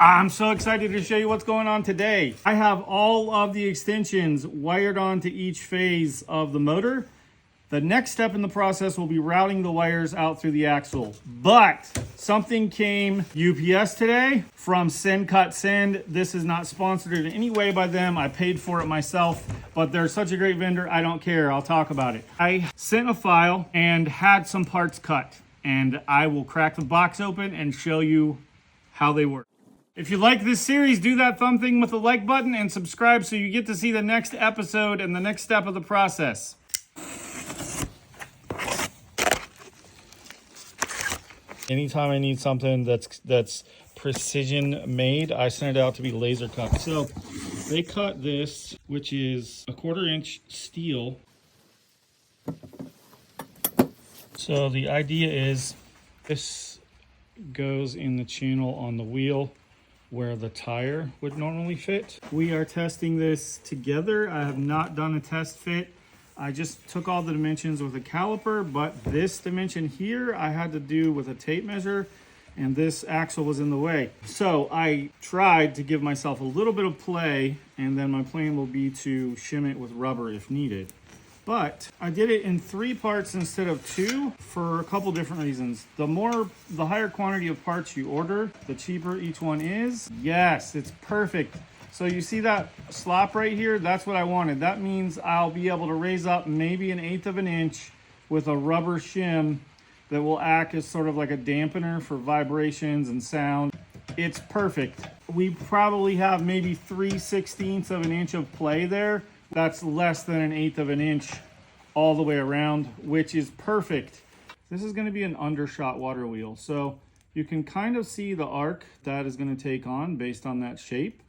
I'm so excited to show you what's going on today. I have all of the extensions wired onto each phase of the motor. The next step in the process will be routing the wires out through the axle. But something came UPS today from Send Cut Send. This is not sponsored in any way by them. I paid for it myself, but they're such a great vendor. I don't care. I'll talk about it. I sent a file and had some parts cut, and I will crack the box open and show you how they work. If you like this series, do that thumb thing with the like button and subscribe so you get to see the next episode and the next step of the process. Anytime I need something that's precision made, I send it out to be laser cut. So they cut this, which is a 1/4 inch steel. So the idea is this goes in the channel on the wheel where the tire would normally fit. We are testing this together. I have not done a test fit. I just took all the dimensions with a caliper, but this dimension here I had to do with a tape measure, and this axle was in the way. So I tried to give myself a little bit of play, and then my plan will be to shim it with rubber if needed. But I did it in 3 parts instead of 2 for a couple different reasons. The higher quantity of parts you order, the cheaper each one is. Yes, it's perfect. So you see that slop right here? That's what I wanted. That means I'll be able to raise up maybe 1/8 of an inch with a rubber shim that will act as sort of like a dampener for vibrations and sound. It's perfect. We probably have maybe 3/16 of an inch of play there. That's less than 1/8 of an inch all the way around, which is perfect. This is going to be an undershot water wheel. So you can kind of see the arc that is going to take on based on that shape.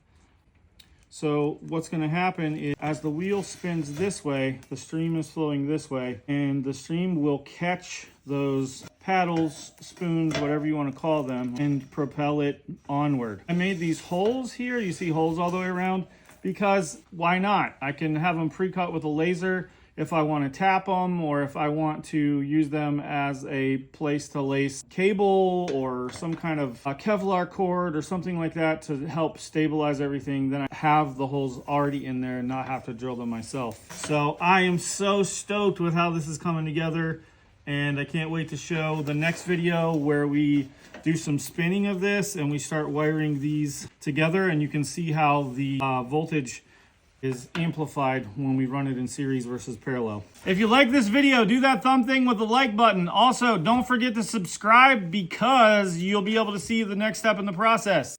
So what's going to happen is as the wheel spins this way, the stream is flowing this way, and the stream will catch those paddles, spoons, whatever you want to call them, and propel it onward. I made these holes here. You see holes all the way around because why not? I can have them pre-cut with a laser if I want to tap them, or if I want to use them as a place to lace cable or some kind of a Kevlar cord or something like that to help stabilize everything. Then I have the holes already in there and not have to drill them myself. So I am so stoked with how this is coming together, and I can't wait to show the next video where we do some spinning of this and we start wiring these together, and you can see how the voltage is amplified when we run it in series versus parallel. If you like this video, do that thumb thing with the like button. Also, don't forget to subscribe because you'll be able to see the next step in the process.